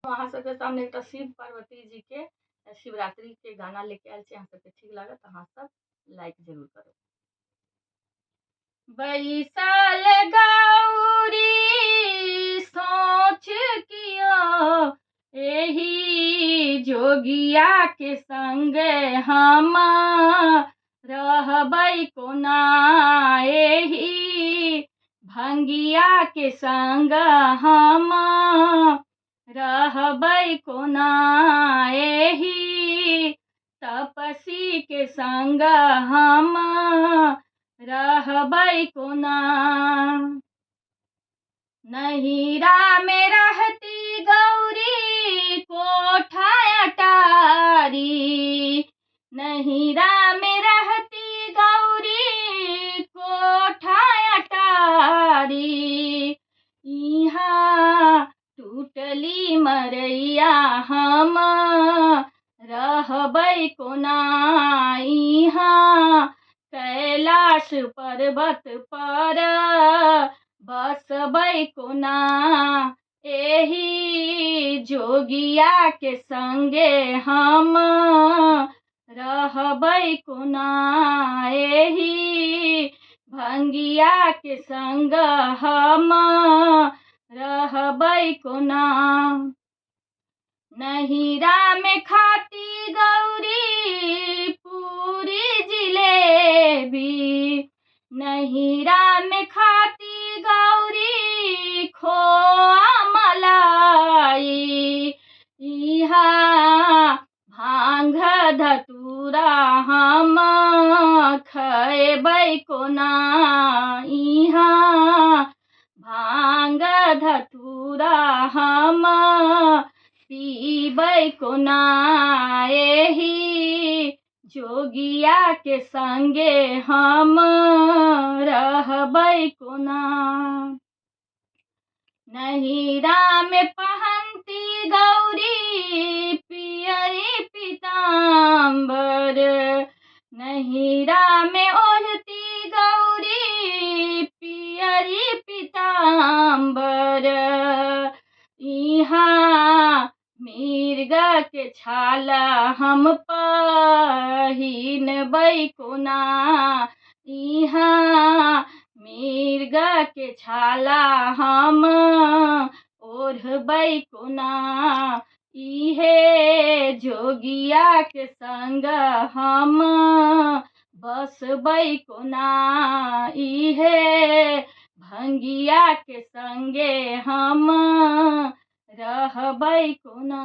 अहाँ सबके सामने एक शिव पार्वती जी के शिवरात्रि के गाना लेके आयल छी। अहाँ सबके ठीक लागत अहाँ सब लाइक जरूर करो। बैसल गौरी सोच कियो एही जोगिया के संग हम रहबै कोना, एही भंगिया के संग हम रहबै कोना, एही तपसी के संग हम रहबै कोना। नहिरा में रहती गौरी कोठा अटारी, नहिरा में रहती गौरी कोठा अटारी, इहाँ टूटली मरैया हम रहबै कोना, इहाँ कैलाश पर्वत पर बसबै कोना, एही जोगिया के संगे हम रहबै कोना, एही भंगिया के संग हम रहबै कोना। नहिरा में खाती गौरी पूरी जिलेबी, नहिरा में खाती गौरी खोआ मलाई, इहाँ भांग धतूरा हम खैबै कोना, इहाँ भांग धतूरा हम पीबै कोना, एही जोगिया के संगे हम रहबै कोना। नहिरा में पहनती गौरी पियरी पीताम्बर, नहिरा में ओढ़ती गौरी पियरी पीताम्बर, इहाँ मिर्ग के छाला हम पहिनबै कोना, इहाँ मिर्ग के छाला हम ओढ़बै कोना, इहे जोगिया के संग हम बसबै कोना, इहे भंगिया के संगे हम रहबै कोना।